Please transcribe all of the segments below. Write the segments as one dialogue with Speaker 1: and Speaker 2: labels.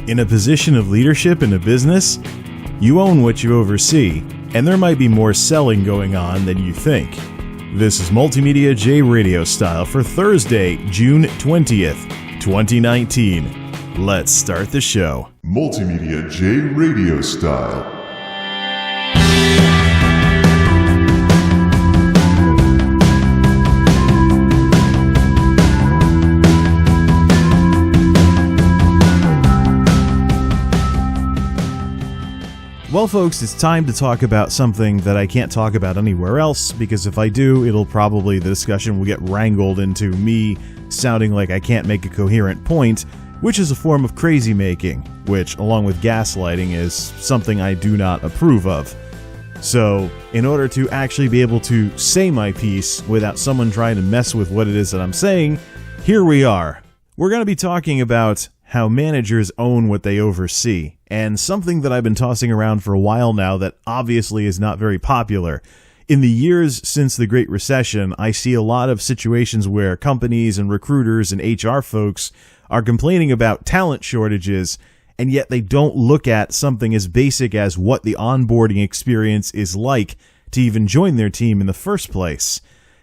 Speaker 1: In a position of leadership in a business, you own what you oversee, and there might be more selling going on than you think. This is MultimediaJay Radio Style for Thursday, June 20th, 2019. Let's start the show.
Speaker 2: MultimediaJay Radio Style.
Speaker 1: Well, folks, it's time to talk about something that I can't talk about anywhere else, because if I do, the discussion will get wrangled into me sounding like I can't make a coherent point, which is a form of crazy making, which, along with gaslighting, is something I do not approve of. So, in order to actually be able to say my piece without someone trying to mess with what it is that I'm saying, here we are. We're going to be talking about how managers own what they oversee, and something that I've been tossing around for a while now that obviously is not very popular. In the years since the Great Recession, I see a lot of situations where companies and recruiters and HR folks are complaining about talent shortages, and yet they don't look at something as basic as what the onboarding experience is like to even join their team in the first place.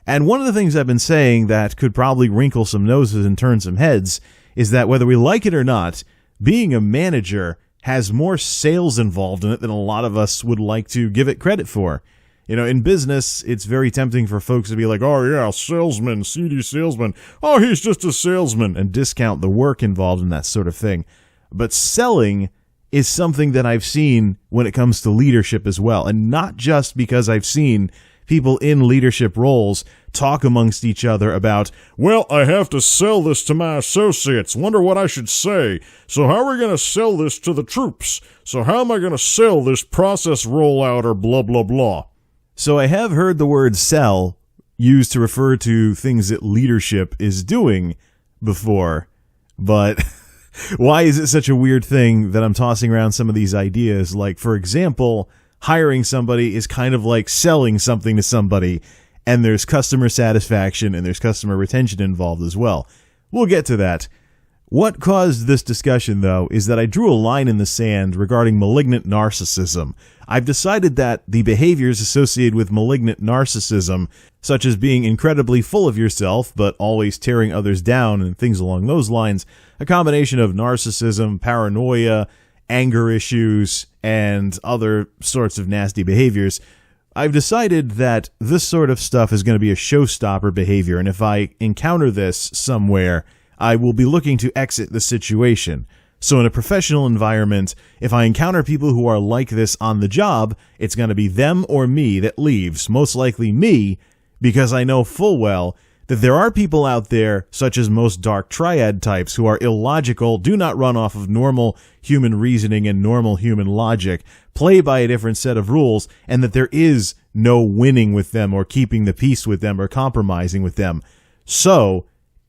Speaker 1: And one of the things I've been saying that could probably wrinkle some noses and turn some heads is that whether we like it or not, being a manager has more sales involved in it than a lot of us would like to give it credit for. You know, in business, it's very tempting for folks to be like, oh yeah, salesman, seedy salesman, oh, he's just a salesman, and discount the work involved in that sort of thing. But selling is something that I've seen when it comes to leadership as well, and not just because I've seen people in leadership roles talk amongst each other about, well, I have to sell this to my associates. Wonder what I should say. So how are we going to sell this to the troops? So how am I going to sell this process rollout or blah, blah, blah? So I have heard the word sell used to refer to things that leadership is doing before, but why is it such a weird thing that I'm tossing around some of these ideas? Like, for example, hiring somebody is kind of like selling something to somebody, and there's customer satisfaction and there's customer retention involved as well. We'll get to that. What caused this discussion, though, is that I drew a line in the sand regarding malignant narcissism. I've decided that the behaviors associated with malignant narcissism, such as being incredibly full of yourself but always tearing others down and things along those lines, a combination of narcissism, paranoia, anger issues, and other sorts of nasty behaviors, I've decided that this sort of stuff is going to be a showstopper behavior, and if I encounter this somewhere, I will be looking to exit the situation. So in a professional environment, if I encounter people who are like this on the job, it's going to be them or me that leaves, most likely me, because I know full well that there are people out there, such as most dark triad types, who are illogical, do not run off of normal human reasoning and normal human logic, play by a different set of rules, and that there is no winning with them or keeping the peace with them or compromising with them. So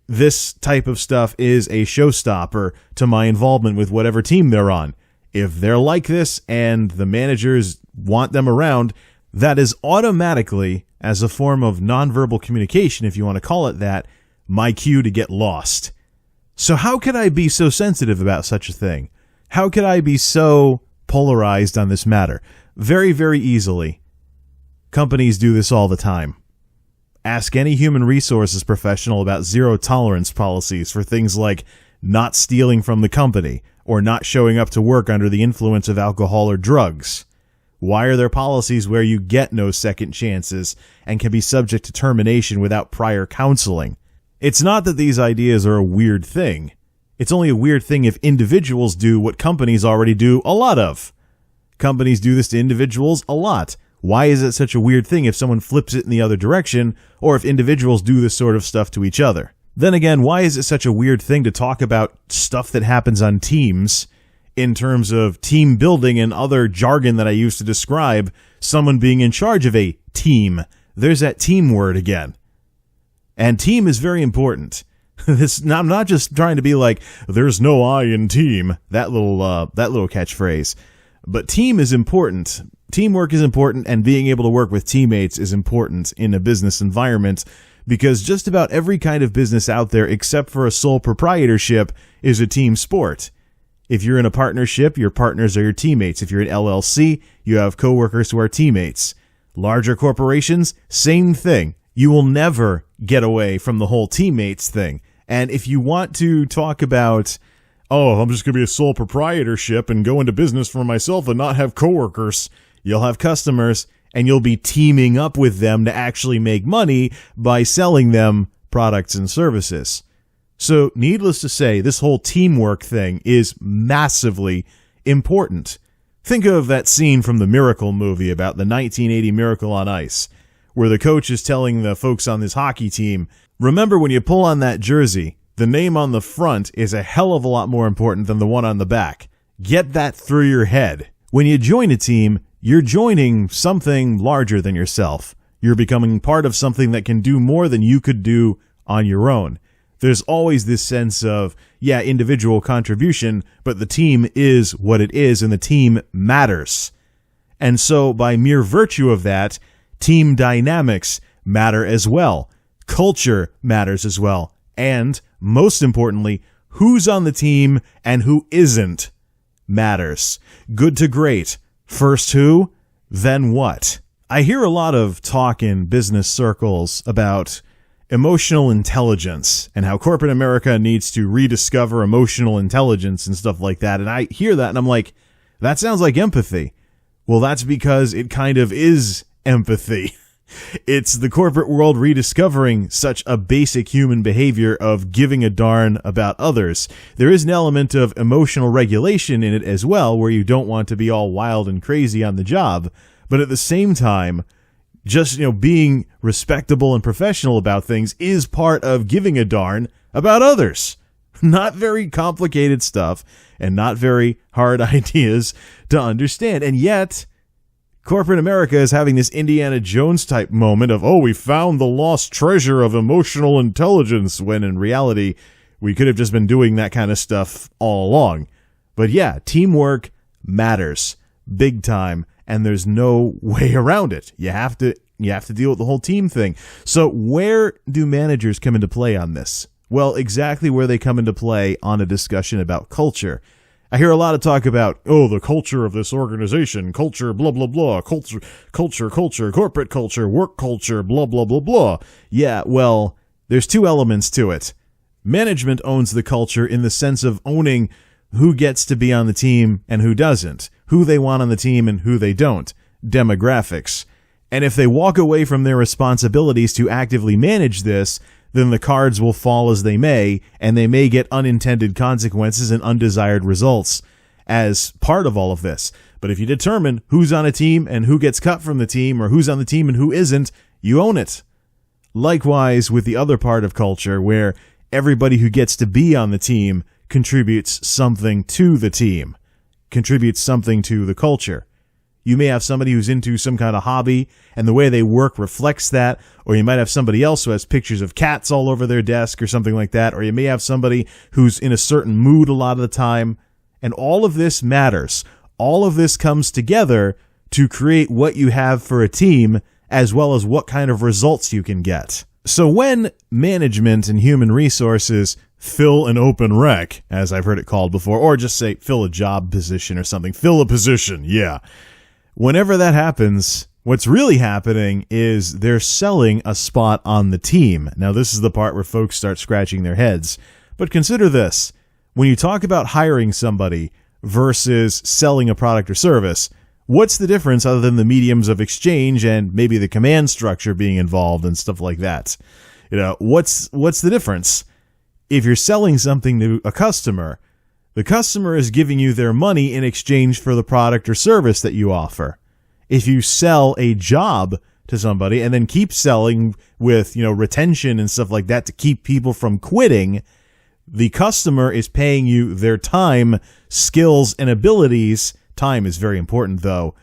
Speaker 1: this type of stuff is a showstopper to my involvement with whatever team they're on. If they're like this and the managers want them around, that is automatically, as a form of nonverbal communication, if you want to call it that, my cue to get lost. So how could I be so sensitive about such a thing? How could I be so polarized on this matter? Very, very easily. Companies do this all the time. Ask any human resources professional about zero-tolerance policies for things like not stealing from the company or not showing up to work under the influence of alcohol or drugs. Why are there policies where you get no second chances and can be subject to termination without prior counseling? It's not that these ideas are a weird thing. It's only a weird thing if individuals do what companies already do a lot of. Companies do this to individuals a lot. Why is it such a weird thing if someone flips it in the other direction, or if individuals do this sort of stuff to each other? Then again, why is it such a weird thing to talk about stuff that happens on teams in terms of team building and other jargon that I use to describe someone being in charge of a team? There's that team word again. And team is very important. I'm not just trying to be like, there's no I in team, that little catchphrase. But team is important. Teamwork is important, and being able to work with teammates is important in a business environment, because just about every kind of business out there, except for a sole proprietorship, is a team sport. If you're in a partnership, your partners are your teammates. If you're an LLC, you have coworkers who are teammates. Larger corporations, same thing. You will never get away from the whole teammates thing. And if you want to talk about, oh, I'm just going to be a sole proprietorship and go into business for myself and not have coworkers, you'll have customers and you'll be teaming up with them to actually make money by selling them products and services. So needless to say, this whole teamwork thing is massively important. Think of that scene from the Miracle movie about the 1980 Miracle on Ice, where the coach is telling the folks on this hockey team, remember when you pull on that jersey, the name on the front is a hell of a lot more important than the one on the back. Get that through your head. When you join a team, you're joining something larger than yourself. You're becoming part of something that can do more than you could do on your own. There's always this sense of, yeah, individual contribution, but the team is what it is, and the team matters. And so, by mere virtue of that, team dynamics matter as well. Culture matters as well. And, most importantly, who's on the team and who isn't matters. Good to great. First who, then what? I hear a lot of talk in business circles about emotional intelligence and how corporate America needs to rediscover emotional intelligence and stuff like that. And I hear that and I'm like, that sounds like empathy. Well, that's because it kind of is empathy. It's the corporate world rediscovering such a basic human behavior of giving a darn about others. There is an element of emotional regulation in it as well, where you don't want to be all wild and crazy on the job. But at the same time, just, being respectable and professional about things is part of giving a darn about others. Not very complicated stuff and not very hard ideas to understand. And yet, corporate America is having this Indiana Jones type moment of, oh, we found the lost treasure of emotional intelligence, when in reality, we could have just been doing that kind of stuff all along. But yeah, teamwork matters big time. And there's no way around it. You have to deal with the whole team thing. So where do managers come into play on this? Well, exactly where they come into play on a discussion about culture. I hear a lot of talk about, oh, the culture of this organization, culture, blah, blah, blah, culture, corporate culture, work culture, blah, blah, blah, blah. Yeah, well, there's two elements to it. Management owns the culture in the sense of owning who gets to be on the team and who doesn't, who they want on the team and who they don't, demographics. And if they walk away from their responsibilities to actively manage this, then the cards will fall as they may, and they may get unintended consequences and undesired results as part of all of this. But if you determine who's on a team and who gets cut from the team, or who's on the team and who isn't, you own it. Likewise with the other part of culture, where everybody who gets to be on the team contributes something to the team, contributes something to the culture. You may have somebody who's into some kind of hobby, and the way they work reflects that, or you might have somebody else who has pictures of cats all over their desk or something like that, or you may have somebody who's in a certain mood a lot of the time, and all of this matters. All of this comes together to create what you have for a team, as well as what kind of results you can get. So when management and human resources fill an open rec, as I've heard it called before, or just say fill a job position or something, fill a position, yeah. Whenever that happens, what's really happening is they're selling a spot on the team. Now, this is the part where folks start scratching their heads. But consider this. When you talk about hiring somebody versus selling a product or service, what's the difference other than the mediums of exchange and maybe the command structure being involved and stuff like that? What's the difference? If you're selling something to a customer, the customer is giving you their money in exchange for the product or service that you offer. If you sell a job to somebody and then keep selling with, retention and stuff like that to keep people from quitting, the customer is paying you their time, skills, and abilities. Time is very important, though,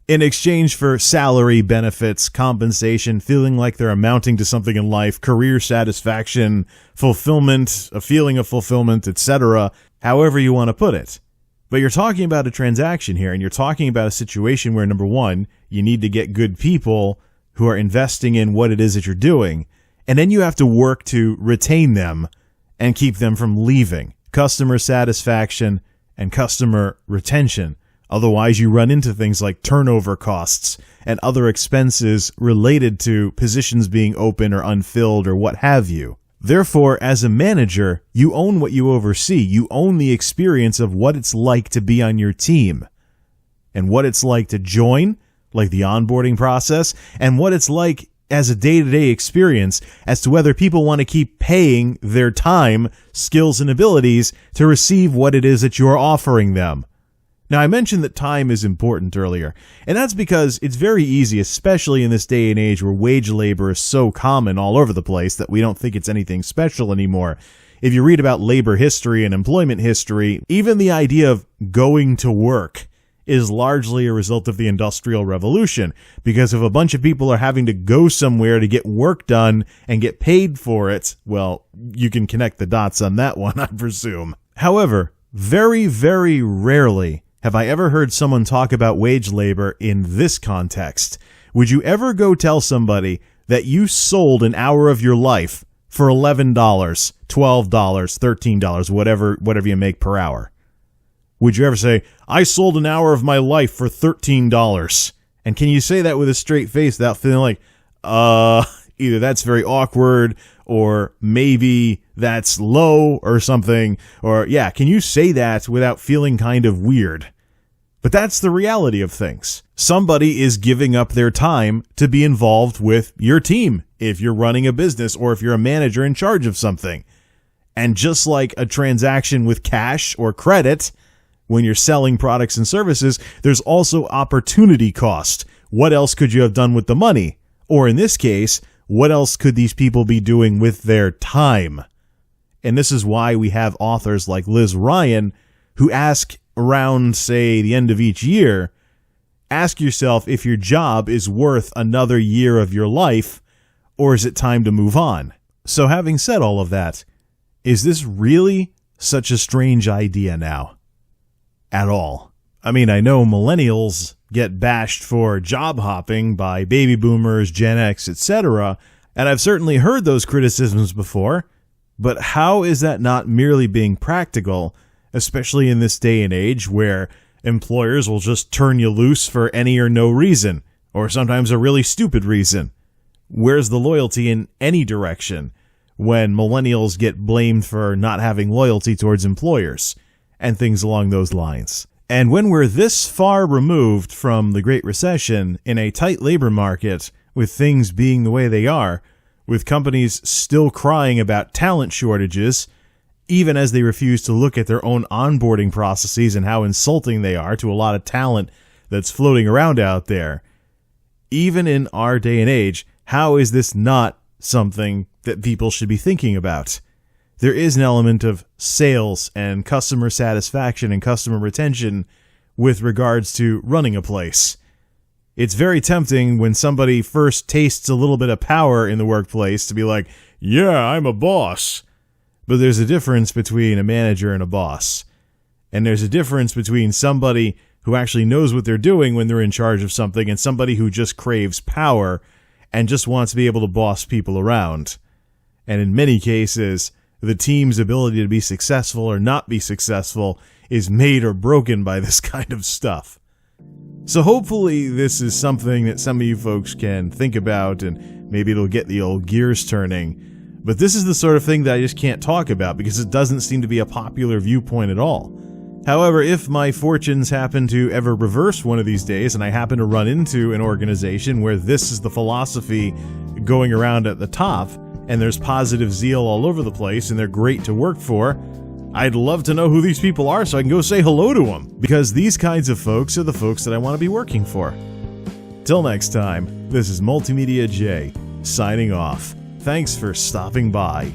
Speaker 1: in exchange for salary, benefits, compensation, feeling like they're amounting to something in life, career satisfaction, fulfillment, a feeling of fulfillment, etc., however you want to put it. But you're talking about a transaction here, and you're talking about a situation where, number one, you need to get good people who are investing in what it is that you're doing, and then you have to work to retain them and keep them from leaving. Customer satisfaction and customer retention. Otherwise, you run into things like turnover costs and other expenses related to positions being open or unfilled or what have you. Therefore, as a manager, you own what you oversee. You own the experience of what it's like to be on your team and what it's like to join, like the onboarding process, and what it's like as a day-to-day experience as to whether people want to keep paying their time, skills, and abilities to receive what it is that you're offering them. Now, I mentioned that time is important earlier, and that's because it's very easy, especially in this day and age where wage labor is so common all over the place that we don't think it's anything special anymore. If you read about labor history and employment history, even the idea of going to work is largely a result of the Industrial Revolution, because if a bunch of people are having to go somewhere to get work done and get paid for it, well, you can connect the dots on that one, I presume. However, very, very rarely have I ever heard someone talk about wage labor in this context. Would you ever go tell somebody that you sold an hour of your life for $11, $12, $13, whatever you make per hour? Would you ever say, I sold an hour of my life for $13? And can you say that with a straight face without feeling like, either that's very awkward or maybe that's low or something, or yeah, can you say that without feeling kind of weird? But that's the reality of things. Somebody is giving up their time to be involved with your team if you're running a business or if you're a manager in charge of something. And just like a transaction with cash or credit, when you're selling products and services, there's also opportunity cost. What else could you have done with the money? Or in this case, what else could these people be doing with their time? And this is why we have authors like Liz Ryan who ask around, say, the end of each year, ask yourself if your job is worth another year of your life, or is it time to move on? So having said all of that, is this really such a strange idea now? At all. I mean, I know millennials get bashed for job hopping by baby boomers, Gen X, etc., and I've certainly heard those criticisms before, but how is that not merely being practical, especially in this day and age where employers will just turn you loose for any or no reason, or sometimes a really stupid reason? Where's the loyalty in any direction when millennials get blamed for not having loyalty towards employers and things along those lines? And when we're this far removed from the Great Recession in a tight labor market, with things being the way they are, with companies still crying about talent shortages, even as they refuse to look at their own onboarding processes and how insulting they are to a lot of talent that's floating around out there, even in our day and age, how is this not something that people should be thinking about? There is an element of sales and customer satisfaction and customer retention with regards to running a place. It's very tempting when somebody first tastes a little bit of power in the workplace to be like, yeah, I'm a boss. But there's a difference between a manager and a boss. And there's a difference between somebody who actually knows what they're doing when they're in charge of something and somebody who just craves power and just wants to be able to boss people around. And in many cases, the team's ability to be successful or not be successful is made or broken by this kind of stuff. So hopefully this is something that some of you folks can think about, and maybe it'll get the old gears turning. But this is the sort of thing that I just can't talk about because it doesn't seem to be a popular viewpoint at all. However, if my fortunes happen to ever reverse one of these days and I happen to run into an organization where this is the philosophy going around at the top, and there's positive zeal all over the place, and they're great to work for, I'd love to know who these people are so I can go say hello to them, because these kinds of folks are the folks that I want to be working for. Till next time, this is MultimediaJay, signing off. Thanks for stopping by.